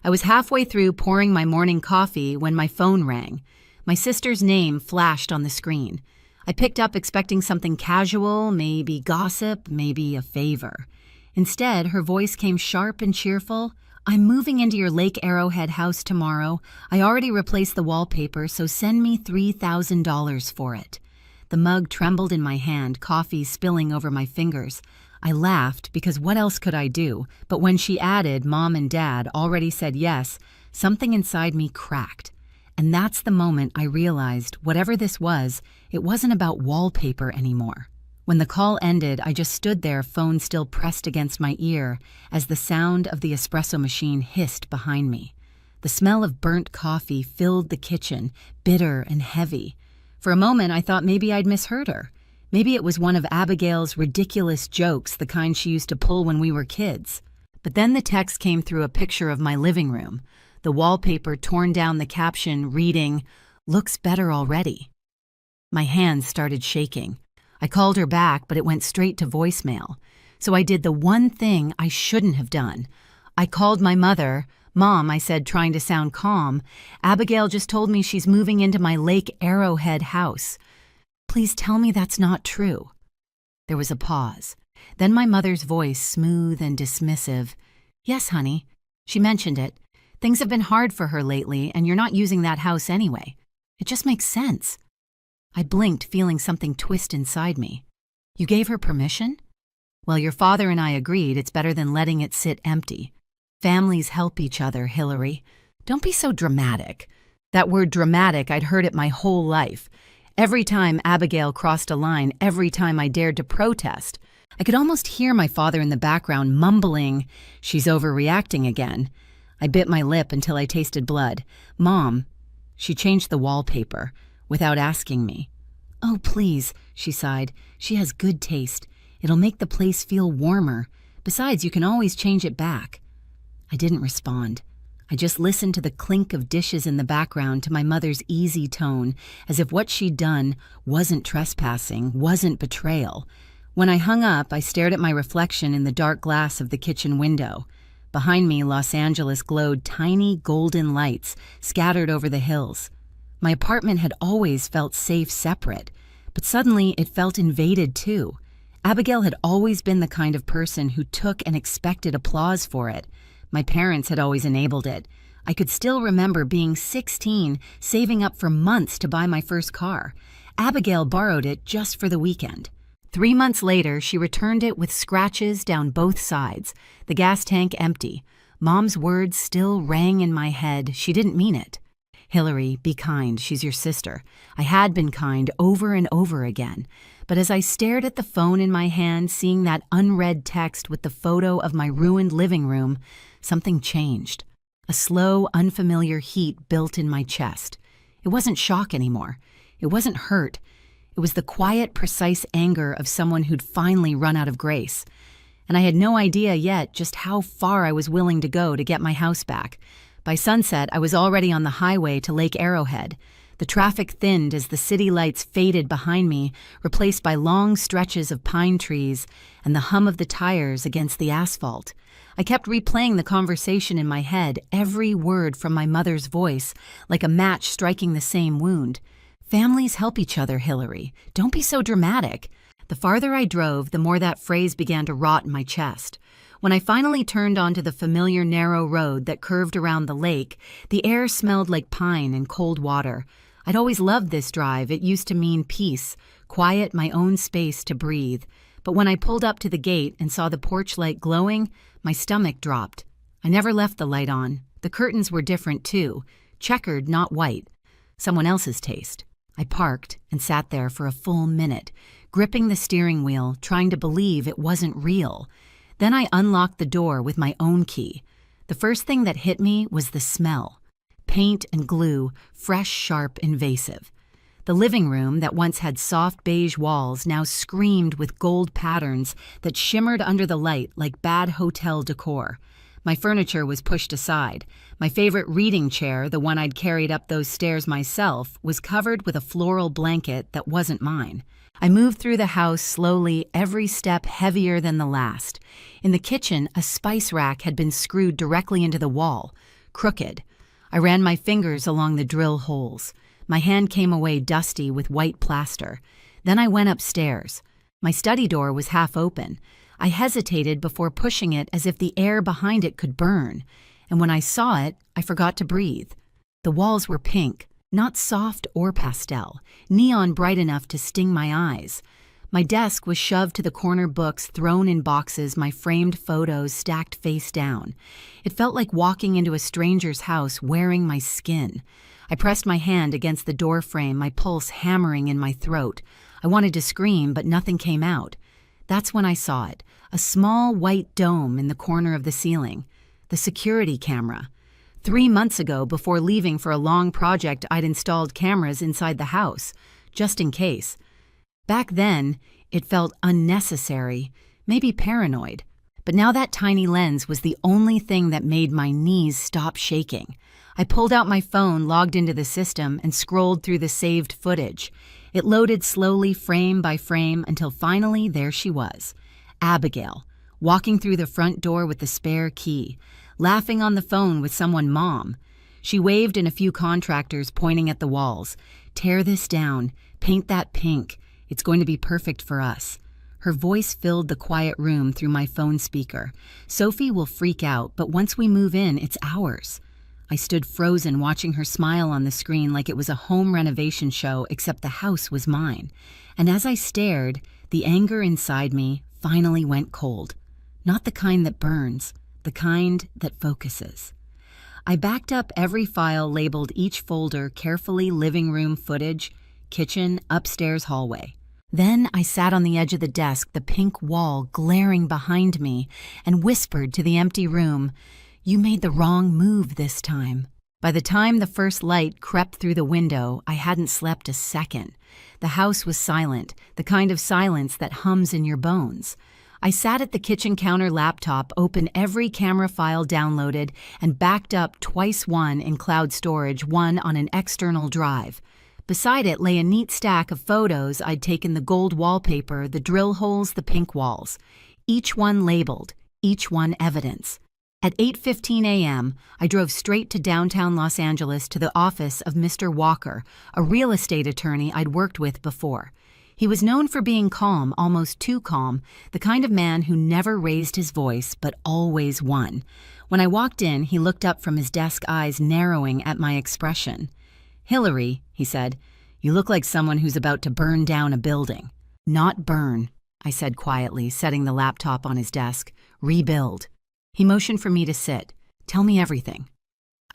I was halfway through pouring my morning coffee when my phone rang. My sister's name flashed on the screen. I picked up expecting something casual, maybe gossip, maybe a favor. Instead, her voice came sharp and cheerful. "I'm moving into your Lake Arrowhead house tomorrow. I already replaced the wallpaper, so send me $3,000 for it." The mug trembled in my hand, coffee spilling over my fingers. I laughed because what else could I do? But when she added Mom and Dad already said yes, something inside me cracked. And that's the moment I realized whatever this was, it wasn't about wallpaper anymore. When the call ended, I just stood there, phone still pressed against my ear, as the sound of the espresso machine hissed behind me. The smell of burnt coffee filled the kitchen, bitter and heavy. For a moment, I thought maybe I'd misheard her. Maybe it was one of Abigail's ridiculous jokes, the kind she used to pull when we were kids. But then the text came through a picture of my living room. The wallpaper torn down, the caption reading, "Looks better already." My hands started shaking. I called her back, but it went straight to voicemail. So I did the one thing I shouldn't have done. I called my mother. "Mom," I said, trying to sound calm, "Abigail just told me she's moving into my Lake Arrowhead house. Please tell me that's not true." There was a pause. Then my mother's voice, smooth and dismissive. "Yes, honey. She mentioned it. Things have been hard for her lately, and you're not using that house anyway. It just makes sense." I blinked, feeling something twist inside me. "You gave her permission?" "Well, your father and I agreed it's better than letting it sit empty. Families help each other, Hillary. Don't be so dramatic." That word dramatic, I'd heard it my whole life. Every time Abigail crossed a line, every time I dared to protest, I could almost hear my father in the background mumbling, "She's overreacting again." I bit my lip until I tasted blood. "Mom." She changed the wallpaper without asking me. "Oh, please," she sighed. "She has good taste. It'll make the place feel warmer. Besides, you can always change it back." I didn't respond. I just listened to the clink of dishes in the background, to my mother's easy tone, as if what she'd done wasn't trespassing, wasn't betrayal. When I hung up, I stared at my reflection in the dark glass of the kitchen window. Behind me, Los Angeles glowed tiny golden lights scattered over the hills. My apartment had always felt safe separate, but suddenly it felt invaded too. Abigail had always been the kind of person who took and expected applause for it. My parents had always enabled it. I could still remember being 16, saving up for months to buy my first car. Abigail borrowed it just for the weekend. 3 months later, she returned it with scratches down both sides, the gas tank empty. Mom's words still rang in my head. She didn't mean it. "Hillary, be kind. She's your sister." I had been kind over and over again. But as I stared at the phone in my hand, seeing that unread text with the photo of my ruined living room, something changed. A slow, unfamiliar heat built in my chest. It wasn't shock anymore. It wasn't hurt. It was the quiet, precise anger of someone who'd finally run out of grace. And I had no idea yet just how far I was willing to go to get my house back. By sunset, I was already on the highway to Lake Arrowhead. The traffic thinned as the city lights faded behind me, replaced by long stretches of pine trees and the hum of the tires against the asphalt. I kept replaying the conversation in my head, every word from my mother's voice, like a match striking the same wound. "Families help each other, Hillary. Don't be so dramatic." The farther I drove, the more that phrase began to rot in my chest. When I finally turned onto the familiar narrow road that curved around the lake, the air smelled like pine and cold water. I'd always loved this drive. It used to mean peace, quiet, my own space to breathe. But when I pulled up to the gate and saw the porch light glowing, my stomach dropped. I never left the light on. The curtains were different too, checkered, not white. Someone else's taste. I parked and sat there for a full minute, gripping the steering wheel, trying to believe it wasn't real. Then I unlocked the door with my own key. The first thing that hit me was the smell. Paint and glue, fresh, sharp, invasive. The living room, that once had soft beige walls, now screamed with gold patterns that shimmered under the light like bad hotel decor. My furniture was pushed aside. My favorite reading chair, the one I'd carried up those stairs myself, was covered with a floral blanket that wasn't mine. I moved through the house slowly, every step heavier than the last. In the kitchen, a spice rack had been screwed directly into the wall. crooked. I ran my fingers along the drill holes. My hand came away dusty with white plaster. Then I went upstairs. My study door was half open. I hesitated before pushing it as if the air behind it could burn. And when I saw it, I forgot to breathe. The walls were pink, not soft or pastel, neon bright enough to sting my eyes. My desk was shoved to the corner, books thrown in boxes, my framed photos stacked face down. It felt like walking into a stranger's house wearing my skin. I pressed my hand against the door frame, my pulse hammering in my throat. I wanted to scream, but nothing came out. That's when I saw it, a small white dome in the corner of the ceiling. The security camera. 3 months ago, before leaving for a long project, I'd installed cameras inside the house, just in case. Back then, it felt unnecessary, maybe paranoid. But now that tiny lens was the only thing that made my knees stop shaking. I pulled out my phone, logged into the system, and scrolled through the saved footage. It loaded slowly, frame by frame, until finally there she was. Abigail, walking through the front door with the spare key, laughing on the phone with someone, Mom. She waved in a few contractors pointing at the walls. Tear this down, paint that pink. It's going to be perfect for us. Her voice filled the quiet room through my phone speaker. Sophie will freak out, but once we move in, it's ours. I stood frozen, watching her smile on the screen like it was a home renovation show, except the house was mine. And as I stared, the anger inside me finally went cold. Not the kind that burns, the kind that focuses. I backed up every file, labeled each folder carefully: living room footage, kitchen, upstairs hallway. Then I sat on the edge of the desk, the pink wall glaring behind me, and whispered to the empty room, "You made the wrong move this time." By the time the first light crept through the window, I hadn't slept a second. The house was silent, the kind of silence that hums in your bones. I sat at the kitchen counter laptop, opened every camera file downloaded, and backed up twice, one in cloud storage, one on an external drive. Beside it lay a neat stack of photos I'd taken: the gold wallpaper, the drill holes, the pink walls. Each one labeled, each one evidence. At 8:15 a.m., I drove straight to downtown Los Angeles to the office of Mr. Walker, a real estate attorney I'd worked with before. He was known for being calm, almost too calm, the kind of man who never raised his voice but always won. When I walked in, he looked up from his desk, eyes narrowing at my expression. "Hillary," he said, "you look like someone who's about to burn down a building." "Not burn," I said quietly, setting the laptop on his desk. "Rebuild." He motioned for me to sit. "Tell me everything."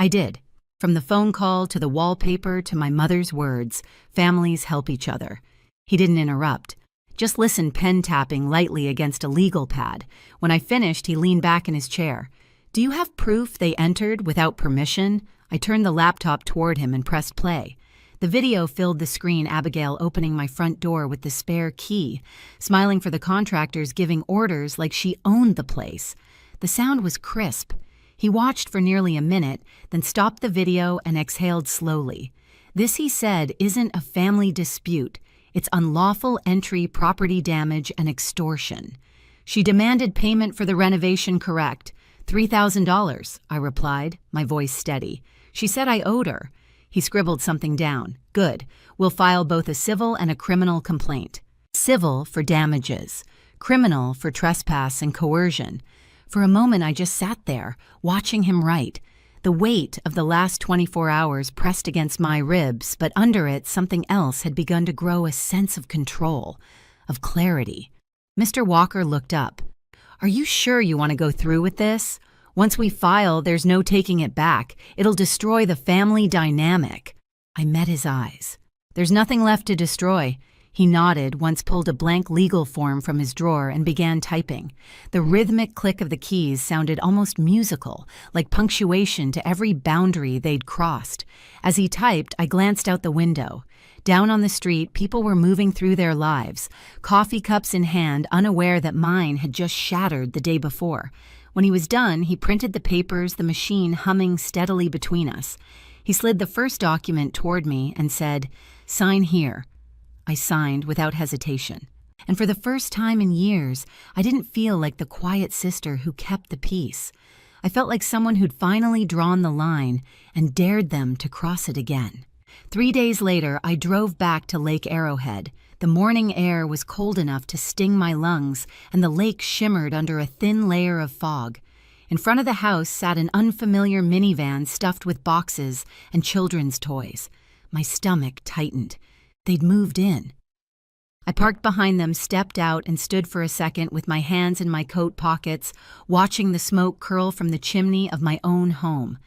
I did. From the phone call to the wallpaper to my mother's words, families help each other. He didn't interrupt. Just listened, pen tapping lightly against a legal pad. When I finished, he leaned back in his chair. "Do you have proof they entered without permission?" I turned the laptop toward him and pressed play. The video filled the screen, Abigail opening my front door with the spare key, smiling for the contractors, giving orders like she owned the place. The sound was crisp. He watched for nearly a minute, then stopped the video and exhaled slowly. "This," he said, "isn't a family dispute. It's unlawful entry, property damage, and extortion." "She demanded payment for the renovation, correct?" $3,000, I replied, my voice steady. "She said I owed her." He scribbled something down. "Good. We'll file both a civil and a criminal complaint. Civil for damages, criminal for trespass and coercion." For a moment I just sat there, watching him write. The weight of the last 24 hours pressed against my ribs, but under it something else had begun to grow, a sense of control, of clarity. Mr. Walker looked up. "Are you sure you want to go through with this? Once we file, there's no taking it back. It'll destroy the family dynamic." I met his eyes. "There's nothing left to destroy." He nodded, once pulled a blank legal form from his drawer and began typing. The rhythmic click of the keys sounded almost musical, like punctuation to every boundary they'd crossed. As he typed, I glanced out the window. Down on the street, people were moving through their lives, coffee cups in hand, unaware that mine had just shattered the day before. When he was done, he printed the papers, the machine humming steadily between us. He slid the first document toward me and said, "Sign here." I signed without hesitation. And for the first time in years, I didn't feel like the quiet sister who kept the peace. I felt like someone who'd finally drawn the line and dared them to cross it again. 3 days later, I drove back to Lake Arrowhead. The morning air was cold enough to sting my lungs, and the lake shimmered under a thin layer of fog. In front of the house sat an unfamiliar minivan stuffed with boxes and children's toys. My stomach tightened. They'd moved in. I parked behind them, stepped out, and stood for a second with my hands in my coat pockets, watching the smoke curl from the chimney of my own home.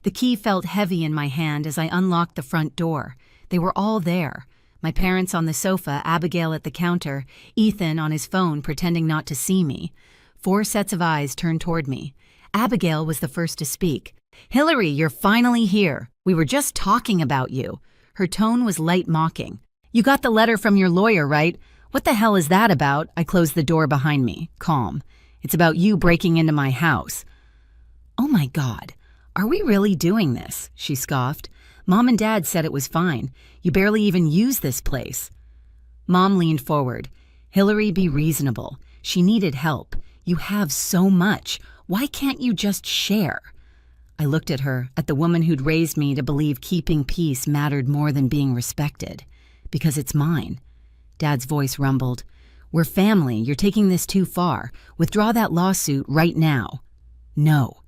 The key felt heavy in my hand as I unlocked the front door. They were all there. My parents on the sofa, Abigail at the counter, Ethan on his phone pretending not to see me. 4 sets of eyes turned toward me. Abigail was the first to speak. "Hillary, you're finally here. We were just talking about you." Her tone was light mocking. "You got the letter from your lawyer, right? What the hell is that about?" I closed the door behind me, calm. "It's about you breaking into my house." "Oh my God, are we really doing this?" she scoffed. "Mom and Dad said it was fine. You barely even use this place." Mom leaned forward. "Hillary, be reasonable. She needed help. You have so much. Why can't you just share?" I looked at her, at the woman who'd raised me to believe keeping peace mattered more than being respected. "Because it's mine." Dad's voice rumbled. "We're family. You're taking this too far. Withdraw that lawsuit right now." "No."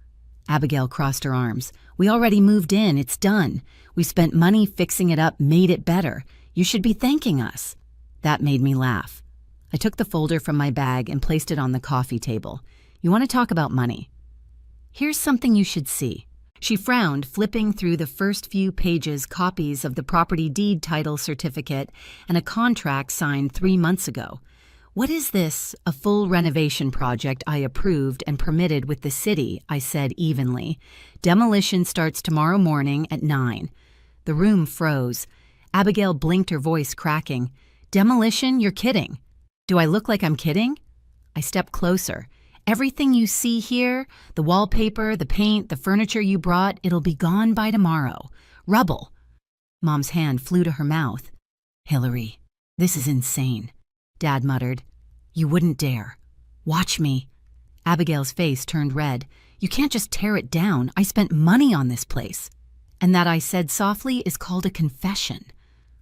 Abigail crossed her arms. "We already moved in. It's done. We spent money fixing it up, made it better. You should be thanking us." That made me laugh. I took the folder from my bag and placed it on the coffee table. "You want to talk about money? Here's something you should see." She frowned, flipping through the first few pages, copies of the property deed title certificate and a contract signed 3 months ago. "What is this? A full renovation project I approved and permitted with the city," I said evenly. "Demolition starts tomorrow morning at 9. The room froze. Abigail blinked, her voice cracking. "Demolition? You're kidding." "Do I look like I'm kidding?" I stepped closer. "Everything you see here, the wallpaper, the paint, the furniture you brought, it'll be gone by tomorrow. Rubble." Mom's hand flew to her mouth. "Hillary, this is insane," Dad muttered. "You wouldn't dare. Watch me." Abigail's face turned red. "You can't just tear it down. I spent money on this place." "And that," I said softly, "is called a confession."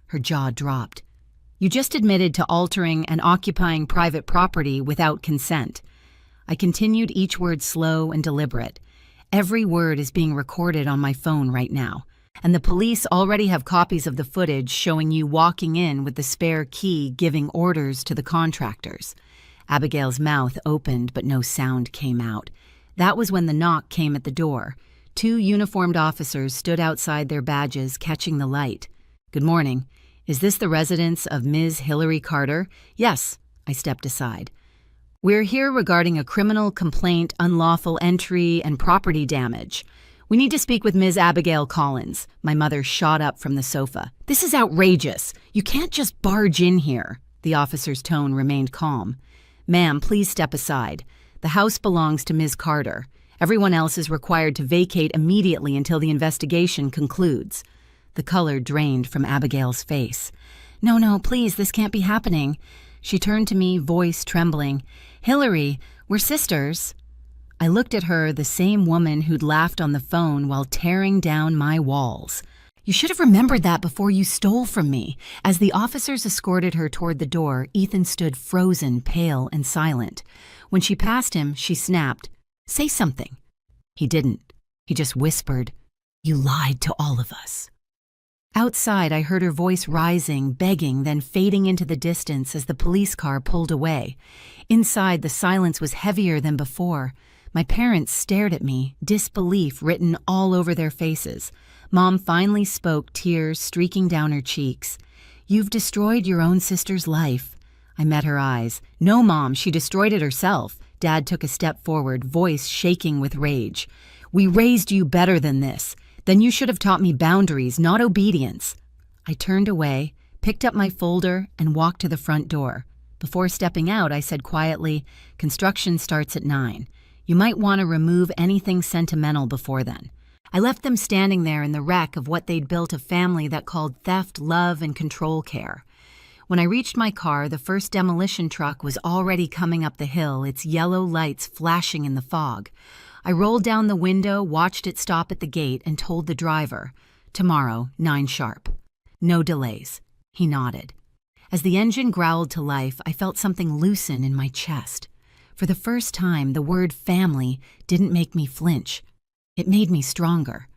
Her jaw dropped. "You just admitted to altering and occupying private property without consent." I continued, each word slow and deliberate. "Every word is being recorded on my phone right now, and the police already have copies of the footage showing you walking in with the spare key giving orders to the contractors." Abigail's mouth opened, but no sound came out. That was when the knock came at the door. 2 uniformed officers stood outside their badges, catching the light. "Good morning. Is this the residence of Ms. Hillary Carter?" "Yes." I stepped aside. "We're here regarding a criminal complaint, unlawful entry, and property damage. We need to speak with Ms. Abigail Collins." My mother shot up from the sofa. "This is outrageous. You can't just barge in here." The officer's tone remained calm. "Ma'am, please step aside. The house belongs to Ms. Carter. Everyone else is required to vacate immediately until the investigation concludes." The color drained from Abigail's face. No, please, this can't be happening." She turned to me, voice trembling. "Hillary, we're sisters." I looked at her, the same woman who'd laughed on the phone while tearing down my walls. "You should have remembered that before you stole from me." As the officers escorted her toward the door, Ethan stood frozen, pale, and silent. When she passed him, she snapped, "Say something." He didn't. He just whispered, "You lied to all of us." Outside, I heard her voice rising, begging, then fading into the distance as the police car pulled away. Inside, the silence was heavier than before. My parents stared at me, disbelief written all over their faces. Mom finally spoke, tears streaking down her cheeks. "You've destroyed your own sister's life." I met her eyes. "No, Mom, she destroyed it herself." Dad took a step forward, voice shaking with rage. "We raised you better than this. Then you should have taught me boundaries, not obedience." I turned away, picked up my folder, and walked to the front door. Before stepping out, I said quietly, "Construction starts at 9. You might want to remove anything sentimental before then." I left them standing there in the wreck of what they'd built a family that called theft, love, and control care. When I reached my car, the first demolition truck was already coming up the hill, its yellow lights flashing in the fog. I rolled down the window, watched it stop at the gate, and told the driver, "Tomorrow, 9 sharp." No delays. He nodded. As the engine growled to life, I felt something loosen in my chest. For the first time, the word family didn't make me flinch. It made me stronger.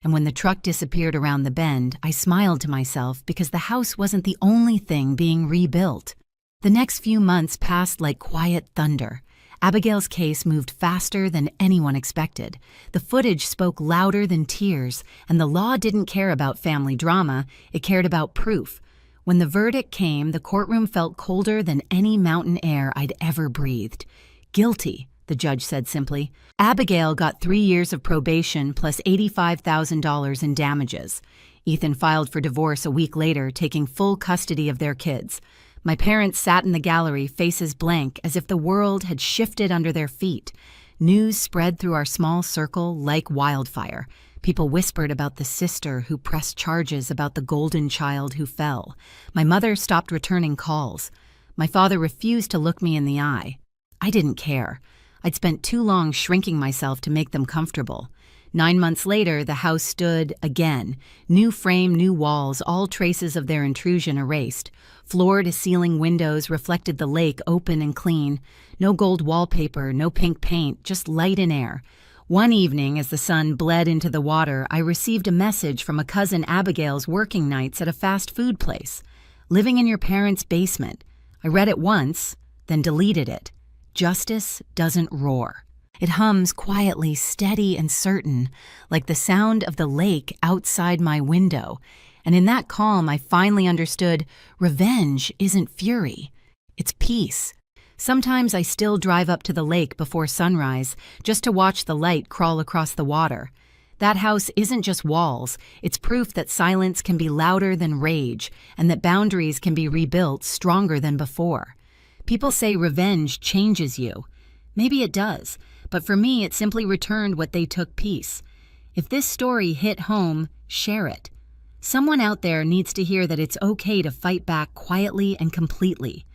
And when the truck disappeared around the bend, I smiled to myself because the house wasn't the only thing being rebuilt. The next few months passed like quiet thunder. Abigail's case moved faster than anyone expected. The footage spoke louder than tears, and the law didn't care about family drama, it cared about proof. When the verdict came, the courtroom felt colder than any mountain air I'd ever breathed. "Guilty," the judge said simply. Abigail got 3 years of probation plus $85,000 in damages. Ethan filed for divorce a week later, taking full custody of their kids. My parents sat in the gallery, faces blank, as if the world had shifted under their feet. News spread through our small circle like wildfire. People whispered about the sister who pressed charges, about the golden child who fell. My mother stopped returning calls. My father refused to look me in the eye. I didn't care. I'd spent too long shrinking myself to make them comfortable. 9 months later, the house stood again. New frame, new walls, all traces of their intrusion erased. Floor-to-ceiling windows reflected the lake open and clean. No gold wallpaper, no pink paint, just light and air. One evening, as the sun bled into the water, I received a message from a cousin Abigail's working nights at a fast food place. "Living in your parents' basement." I read it once, then deleted it. Justice doesn't roar. It hums quietly, steady and certain, like the sound of the lake outside my window. And in that calm, I finally understood revenge isn't fury. It's peace. Sometimes I still drive up to the lake before sunrise, just to watch the light crawl across the water. That house isn't just walls. It's proof that silence can be louder than rage, and that boundaries can be rebuilt stronger than before. People say revenge changes you. Maybe it does. But for me, it simply returned what they took peace. If this story hit home, share it. Someone out there needs to hear that it's okay to fight back quietly and completely.